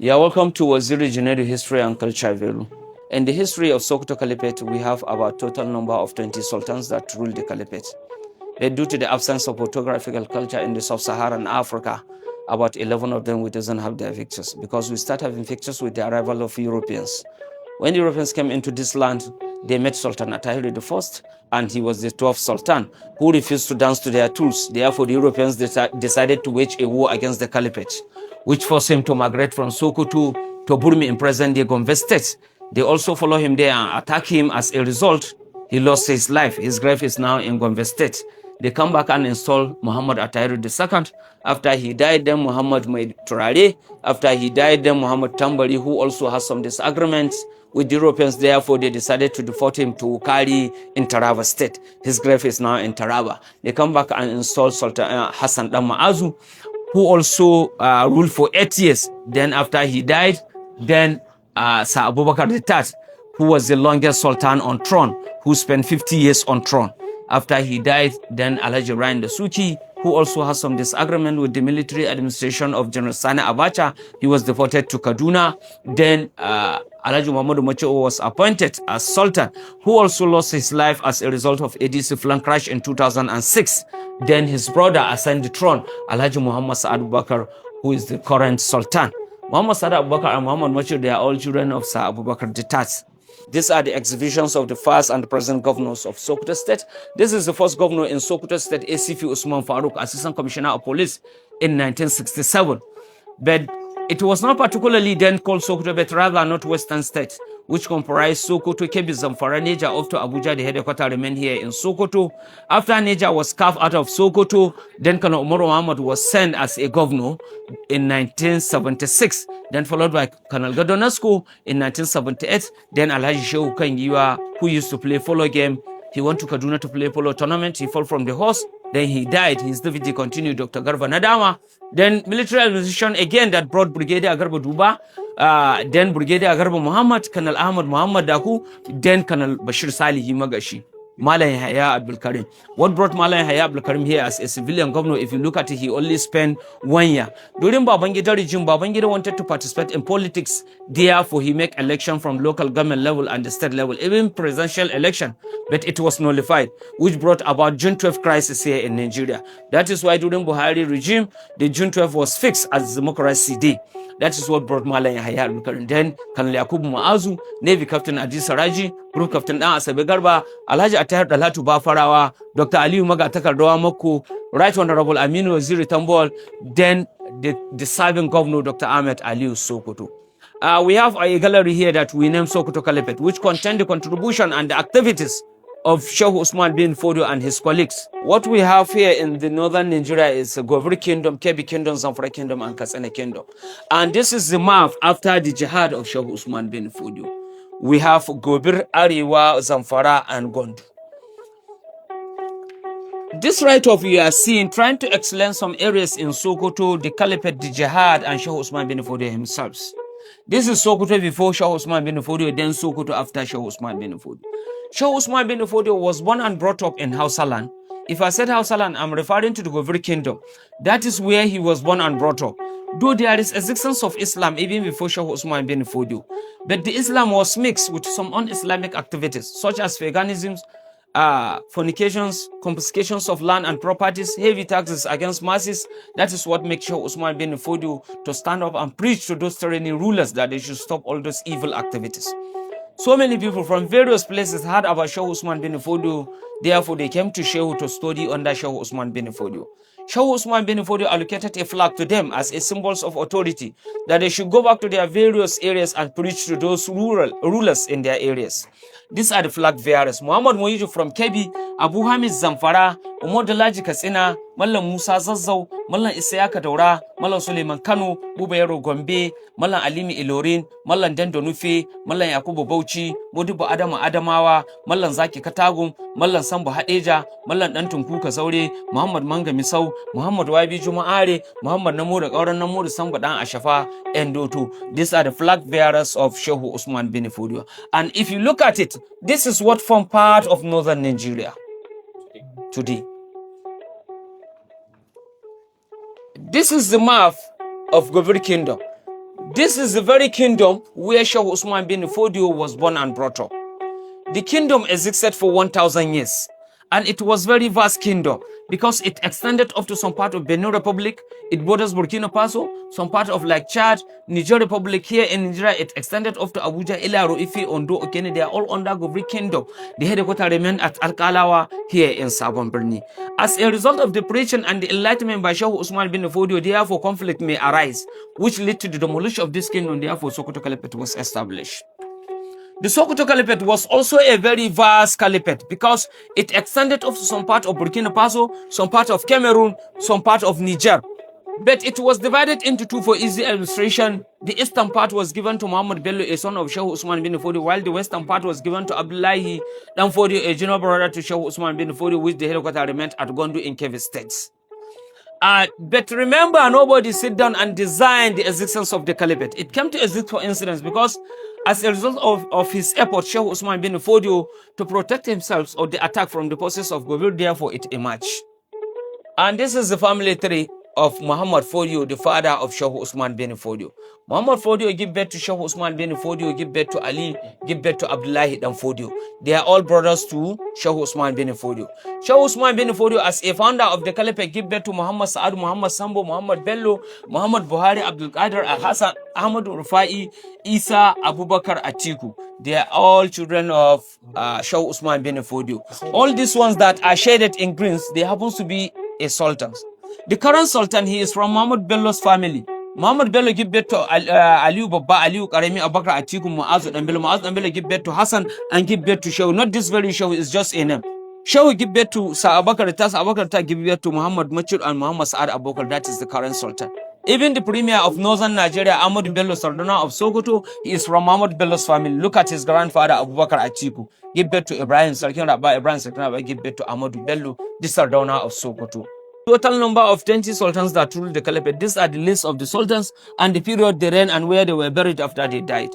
Yeah, welcome to Waziri Junaidu History and Culture Velu. In the history of Sokoto Caliphate, we have about total number of 20 sultans that ruled the Caliphate. Due to the absence of photographical culture in the sub-Saharan Africa, about 11 of them we doesn't have their pictures because we start having pictures with the arrival of Europeans. When the Europeans came into this land, they met Sultan Atahiri I, and he was the 12th Sultan who refused to dance to their tools. Therefore, the Europeans decided to wage a war against the Caliphate, which forced him to migrate from Sokoto to Burmi in present-day Gombe State. They also follow him there and attack him. As a result, he lost his life. His grave is now in Gombe State. They come back and install Muhammad Atahiri II. After he died, then Muhammad made Turare. After he died, then Muhammad Tambari, who also has some disagreements with the Europeans. Therefore, they decided to deport him to Kari in Taraba State. His grave is now in Taraba. They come back and install Sultan Hassan Dan Ma'azu, who also ruled for 8 years. Then after he died, then Sir Abubakar III, who was the longest sultan on throne, who spent 50 years on throne. After he died, then Alhaji Ryan Dasuki, who also has some disagreement with the military administration of General Sani Abacha. He was deported to Kaduna. Then Alhaji Muhammadu Macho was appointed as Sultan, who also lost his life as a result of ADC flank crash in 2006. Then his brother assigned the throne, Alhaji Muhammad Sa'ad Abubakar, who is the current Sultan. Muhammad Sa'ad Abubakar and Muhammad Macho, they are all children of Sir Abubakar Ditat. These are the exhibitions of the first and the present governors of Sokoto State. This is the first governor in Sokoto State, ACP Usman Farouk, Assistant Commissioner of Police in 1967. But it was not particularly then called Sokoto, but rather Northwestern State, which comprised Sokoto, Kebbi, Zamfara, Niger, up to Abuja. The headquarters remained here in Sokoto. After Niger was carved out of Sokoto, then Colonel Umaru Muhammad was sent as a governor in 1976, then followed by Colonel Gadonasko in 1978, then Alhaji Shehu Kangiwa, who used to play polo game. He went to Kaduna to play polo tournament. He fell from the horse. Then he died. His deputy continued, Dr. Garba Nadama. Then military administration again that brought Brigadier Garba Duba, then Brigadier Garba Muhammad, Colonel Ahmad Muhammad Daku, then Colonel Bashir Salih Magashi. Malam Yahya Abdul Karim. What brought Malam Yahya Abdul Karim here as a civilian governor? If you look at it, he only spent 1 year. During Babangida regime, Babangida wanted to participate in politics. Therefore, he made election from local government level and the state level, even presidential election. But it was nullified, which brought about June 12 crisis here in Nigeria. That is why during Buhari regime, the June 12 was fixed as Democracy Day. That is what brought Malam Yahya Abdul Karim. Then Colonel Yakubu Muazu, Navy Captain Adi Saraji, Group Captain Dan Asabe Garba, Alhaji Atahir Dalhatu Bafarawa, Dr. Aliyu Maga Takardawa Moko, Right Honorable Aminu Waziri Tambol, then the serving governor, Dr. Ahmed Aliyu Sokoto. We have a gallery here that we name Sokoto Caliphate, which contain the contribution and the activities of Sheikh Usman bin Fodio and his colleagues. What we have here in the northern Nigeria is Govri Kingdom, Kebbi Kingdom, Zamfara Kingdom, and Katsina Kingdom. And this is the map after the jihad of Sheikh Usman bin Fodio. We have Gobir, Ariwa, Zamfara, and Gondu. This write-off you are seeing trying to explain some areas in Sokoto, the Caliphate, the jihad, and Sheikh Usman bin Fodio himself. This is Sokoto before Sheikh Usman bin Fodio, then Sokoto after Sheikh Usman bin Fodio. Sheikh Usman bin Fodio was born and brought up in Hausaland. If I said Hausaland, I'm referring to the Govri Kingdom. That is where he was born and brought up. Though there is existence of Islam even before Sheikh Usman bin Fodio, but the Islam was mixed with some un-Islamic activities such as veganism, fornications, confiscations of land and properties, heavy taxes against masses. That is what makes Sheikh Usman bin Fodio to stand up and preach to those tyrannical rulers that they should stop all those evil activities. So many people from various places heard about Sheikh Usman bin Fodio. Therefore, they came to Sheikh to study under Sheikh Usman bin Fodio. Sheikh Usman bin Fodio allocated a flag to them as a symbol of authority that they should go back to their various areas and preach to those rulers in their areas. These are the flag bearers. Muhammad Moiju from Kebbi, Abu Hamid Zamfara, Umar Dalaji Katsina, Mallam Musa Zazzau, Mallam Isayaka Daura, Mallam Suleiman Kano, Bubayero Gombe, Mallam Alimi Ilorin, Mallam Dendo Nufe, Mallam Yakubu Bauchi, Modibo Adama Adamawa, Mallam Zaki Katagum, Mallam Sambo Hadeja, Mallam Dantunku Kazaure, Muhammad Manga Misau, Muhammad Wabi Juma'are, Muhammad Namur Auran Namur Samba Dan Ashafa, and Dotu. These are the flag bearers of Sheikh Usman bin Fodio. And if you look at it, this is what form part of northern Nigeria today. This is the map of Govri Kingdom. This is the very kingdom where Sheikh Usman bin Fodio was born and brought up. The kingdom existed for 1,000 years, and it was very vast kingdom because it extended up to some part of Benin Republic. It borders Burkina Faso, some part of like Chad, Niger Republic. Here in Nigeria, it extended up to Abuja, Ilaro, Ife, Ondo, Okene. They are all under Gobri Kingdom. The headquarters remained at Alkalawa here in Sabon Birni. As a result of the preaching and the enlightenment by Sheikh Usman bin Fodio, therefore conflict may arise, which led to the demolition of this kingdom. Therefore, Sokoto Caliphate was established. The Sokoto Caliphate was also a very vast caliphate because it extended up to some part of Burkina Faso, some part of Cameroon, some part of Niger. But it was divided into two for easy illustration. The eastern part was given to Muhammad Bello, a son of Sheikh Usman bin Fodio, while the western part was given to Abdullahi Dan Fodio, a junior brother to Sheikh Usman bin Fodio, which the headquarters remained at Gondo in Kebbi States. But remember, nobody sit down and design the existence of the caliphate. It came to exist for incidents because as a result of his effort, Sheikh Usman bin Fodio, to protect himself of the attack from the forces of Gobir, therefore it emerged. And this is the family tree of Muhammad Fodio, the father of Sheikh Usman bin Fodio. Muhammad Fodio give birth to Sheikh Usman bin Fodio, give birth to Ali, give birth to Abdullahi Dan Fodio. They are all brothers to Sheikh Usman bin Fodio. Sheikh Usman bin Fodio, as a founder of the caliphate, give birth to Muhammad Saad, Muhammad Sambo, Muhammad Bello, Muhammad Buhari, Abdul Qadir, Al-Hassan, Ahmad Rufai, Isa, Abubakar, Atiku. They are all children of Sheikh Usman bin Fodio. All these ones that are shaded in greens, they happen to be a sultan. The current sultan, he is from Muhammad Bello's family. Muhammad Bello give birth to Aliyu Babba, Aliyu Karemi, Abubakar, Atiku, Muazu and Bello. Muazu and Bello give birth to Hassan and give birth to Shehu. Not this very Shehu, it's just a name. Shehu give birth to Sir Abubakar Tas, Abubakar Tas give birth to Muhammad Machud and Muhammad Saad Abubakar. That is the current sultan. Even the premier of northern Nigeria, Ahmad Bello Sardana of Sokoto, he is from Muhammad Bello's family. Look at his grandfather, Abubakar Atiku. Give birth to Ibrahim Sarkin Rabba, Ibrahim Sarkin Rabba, give birth to Ahmad Bello, the Sardana of Sokoto. Total number of 20 sultans that ruled the caliphate. These are the list of the sultans and the period they reigned and where they were buried after they died.